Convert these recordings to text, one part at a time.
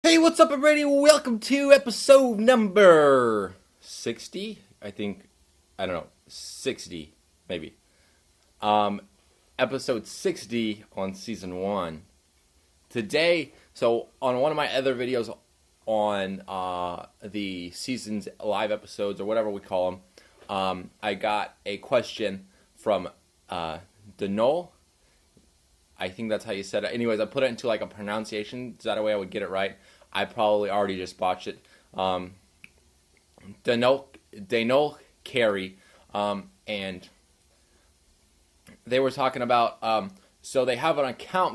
Hey, what's up, everybody? Welcome to episode number 60. I don't know, 60, maybe. Um, Episode 60 on season 1. Today, so on one of my other videos on the season's live episodes, or whatever we call them, I got a question from Denol. I think that's how you said it. Anyways, I put it into like a pronunciation, so that way I would get it right. I probably already just botched it. Denol Carey, and they were talking about, so they have an account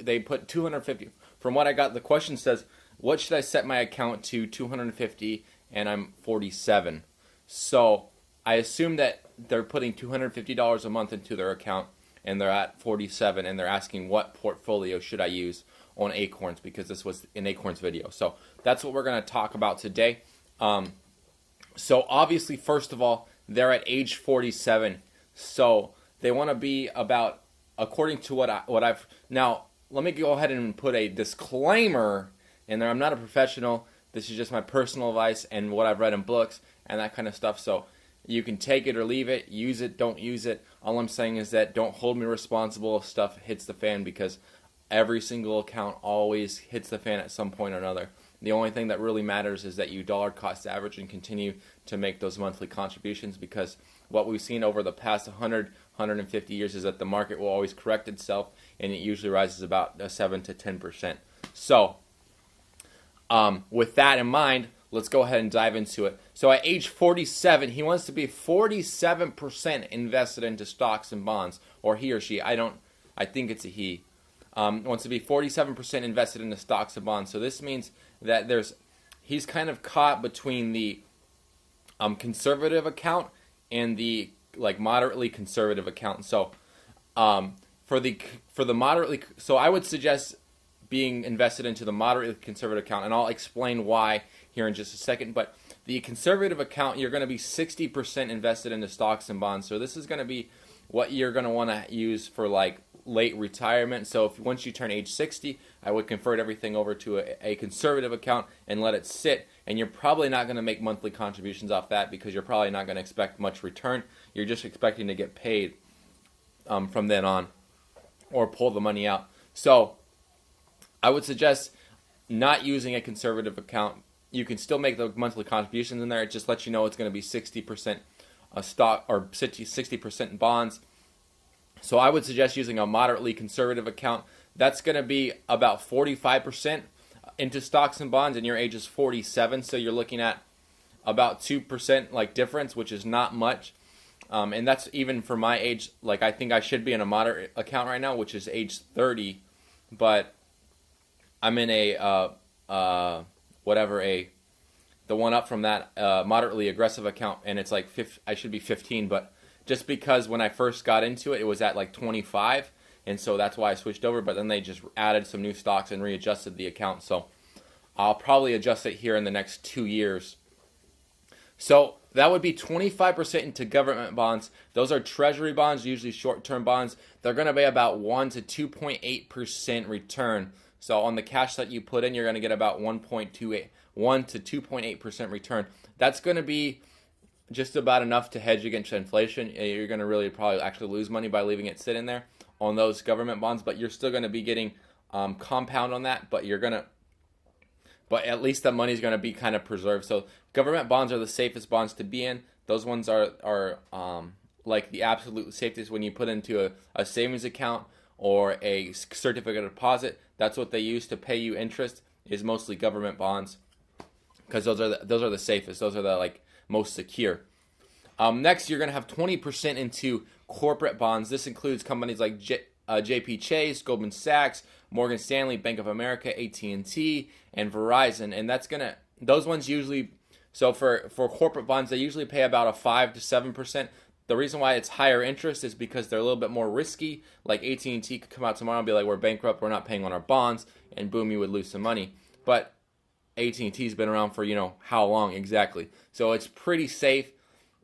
they put 250. From what I got, the question says, what should I set my account to 250, and I'm 47. So I assume that they're putting $250 a month into their account, and they're at 47, and they're asking what portfolio should I use on Acorns, because this was an Acorns video. So that's what we're going to talk about today. So obviously, first of all, they're at age 47, so they want to be about, according to what I've, now let me go ahead and put a disclaimer in there. I'm not a professional. This is just my personal advice and what I've read in books and that kind of stuff. So you can take it or leave it, use it, don't use it. All I'm saying is that don't hold me responsible if stuff hits the fan, because every single account always hits the fan at some point or another. The only thing that really matters is that you dollar cost average and continue to make those monthly contributions, because what we've seen over the past 150 years is that the market will always correct itself, and it usually rises about 7 to 10%. So with that in mind, let's go ahead and dive into it. So at age 47, he wants to be 47% invested into stocks and bonds, or he or she. I think it's a he. Wants to be 47% invested into stocks and bonds. So this means that he's kind of caught between the conservative account and the moderately conservative account. So for the moderately, so I would suggest being invested into the moderately conservative account, and I'll explain why here in just a second. But the conservative account, you're going to be 60% invested into stocks and bonds. So this is going to be what you're going to want to use for late retirement. So once you turn age 60, I would convert everything over to a conservative account and let it sit. And you're probably not going to make monthly contributions off that, because you're probably not going to expect much return. You're just expecting to get paid from then on, or pull the money out. So I would suggest not using a conservative account. You can still make the monthly contributions in there. It just lets you know it's going to be 60% stock or 60% bonds. So I would suggest using a moderately conservative account. That's going to be about 45% into stocks and bonds, and your age is 47. So you're looking at about 2% difference, which is not much. And that's even for my age. I think I should be in a moderate account right now, which is age 30. But I'm in the one up from that moderately aggressive account, and it's I should be 15, but just because when I first got into it, it was at 25, and so that's why I switched over. But then they just added some new stocks and readjusted the account, so I'll probably adjust it here in the next 2 years. So that would be 25% into government bonds. Those are treasury bonds, usually short-term bonds. They're going to be about 1 to 2.8% return. So on the cash that you put in, you're going to get about 1 to 2.8% return. That's going to be just about enough to hedge against inflation. You're going to really probably actually lose money by leaving it sit in there on those government bonds, but you're still going to be getting compound on that. But at least the money's going to be kind of preserved. So government bonds are the safest bonds to be in. Those ones are the absolute safest when you put into a savings account or a certificate of deposit. That's what they use to pay you interest, is mostly government bonds, because those are the safest. Those are the most secure. Next, you're going to have 20% into corporate bonds. This includes companies like JP Chase, Goldman Sachs, Morgan Stanley, Bank of America, AT&T, and Verizon. And those ones usually, so for corporate bonds, they usually pay about a 5 to 7%. The reason why it's higher interest is because they're a little bit more risky. AT&T could come out tomorrow and be like, we're bankrupt, we're not paying on our bonds, and boom, you would lose some money. But AT&T's been around for how long exactly. So it's pretty safe.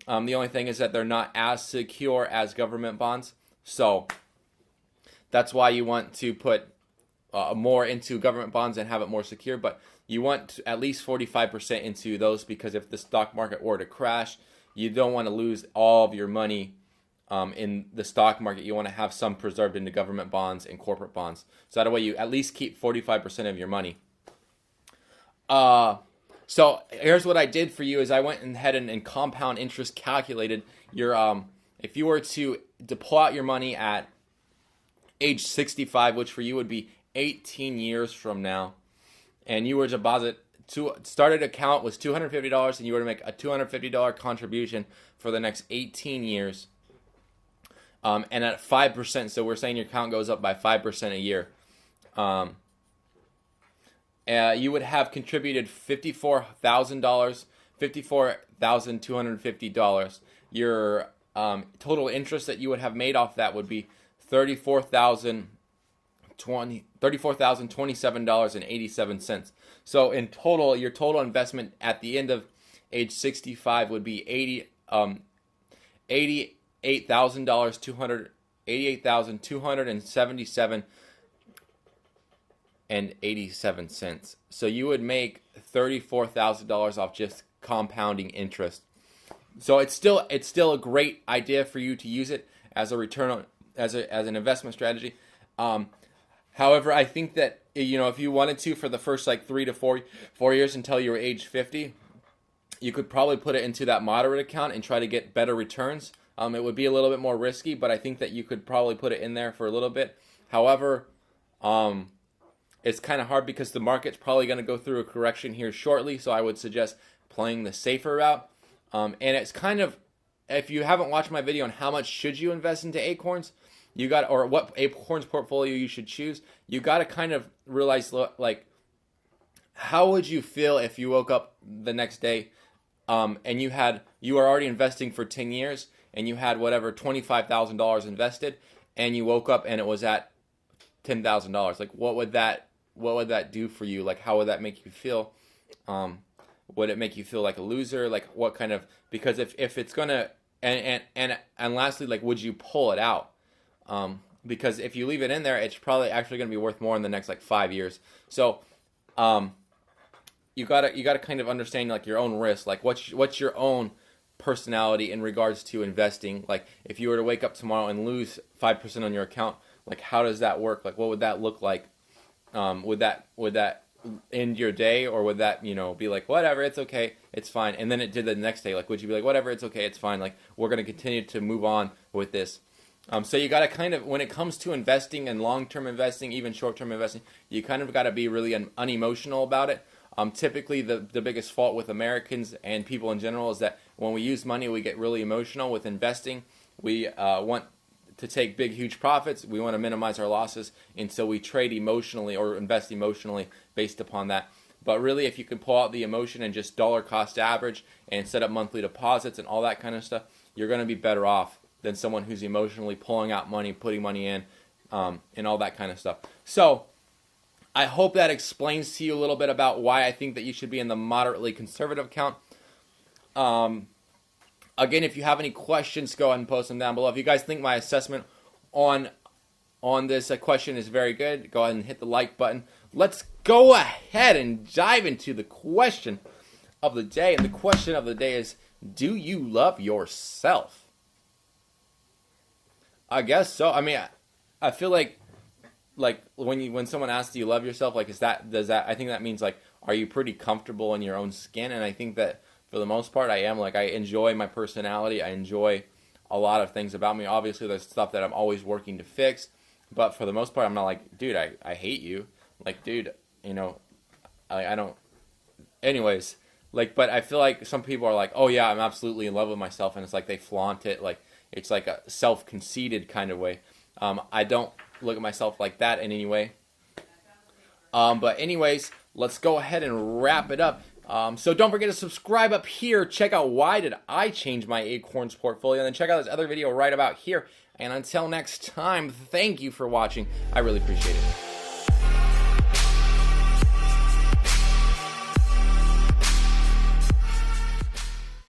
The only thing is that they're not as secure as government bonds. So that's why you want to put more into government bonds and have it more secure. But you want at least 45% into those, because if the stock market were to crash, you don't want to lose all of your money in the stock market. You want to have some preserved into government bonds and corporate bonds. So that way you at least keep 45% of your money. So here's what I did for you is I went ahead and compound interest calculated your, if you were to pull out your money at age 65, which for you would be 18 years from now, and you were to deposit started account was $250, and you were to make a $250 contribution for the next 18 years, and at 5%, so we're saying your account goes up by 5% a year, you would have contributed $54,000, $54,250. Your total interest that you would have made off that would be $34,027.87. So in total, your total investment at the end of age 65 would be $88,277.87. So you would make $34,000 off just compounding interest. So it's still a great idea for you to use it as a return on as an investment strategy. However, I think that, if you wanted to, for the first like 3 to 4 years until you were age 50, you could probably put it into that moderate account and try to get better returns. It would be a little bit more risky, but I think that you could probably put it in there for a little bit. However, it's kind of hard because the market's probably going to go through a correction here shortly, so I would suggest playing the safer route. And it's kind of, if you haven't watched my video on how much should you invest into Acorns, or what Acorns portfolio you should choose, you got to kind of realize, like, how would you feel if you woke up the next day and you were already investing for 10 years and you had whatever $25,000 invested, and you woke up and it was at $10,000. Like, what would that do for you? Like, how would that make you feel? Would it make you feel like a loser? Like, what kind of, because if it's gonna, and lastly, like, would you pull it out? Because if you leave it in there, it's probably actually going to be worth more in the next like 5 years. So, you gotta kind of understand like your own risk, like what's your own personality in regards to investing. Like, if you were to wake up tomorrow and lose 5% on your account, like, how does that work? Like, what would that look like? Would that end your day, or would that, be like, whatever, it's okay, it's fine, and then it did the next day? Like, would you be like, whatever, it's okay, it's fine, like, we're going to continue to move on with this? So you got to kind of, when it comes to investing and long-term investing, even short-term investing, you kind of got to be really unemotional about it. Typically, the biggest fault with Americans and people in general is that when we use money, we get really emotional with investing. We want to take big, huge profits. We want to minimize our losses, and so we trade emotionally or invest emotionally based upon that. But really, if you can pull out the emotion and just dollar cost average and set up monthly deposits and all that kind of stuff, you're going to be better off than someone who's emotionally pulling out money, putting money in, and all that kind of stuff. So I hope that explains to you a little bit about why I think that you should be in the moderately conservative account. Again, if you have any questions, go ahead and post them down below. If you guys think my assessment on this question is very good, go ahead and hit the like button. Let's go ahead and dive into the question of the day. And the question of the day is, do you love yourself? I guess so. I mean, I feel like when someone asks, do you love yourself, like, I think that means, like, are you pretty comfortable in your own skin? And I think that for the most part, I am. Like, I enjoy my personality. I enjoy a lot of things about me. Obviously, there's stuff that I'm always working to fix, but for the most part, I'm not like, dude, I hate you. Like, dude, I don't. Anyways, like, but I feel like some people are like, oh yeah, I'm absolutely in love with myself, and it's like they flaunt it, like it's like a self-conceited kind of way. I don't look at myself like that in any way. But anyways, let's go ahead and wrap it up. So don't forget to subscribe up here. Check out why did I change my Acorns portfolio. And then check out this other video right about here. And until next time, thank you for watching. I really appreciate it.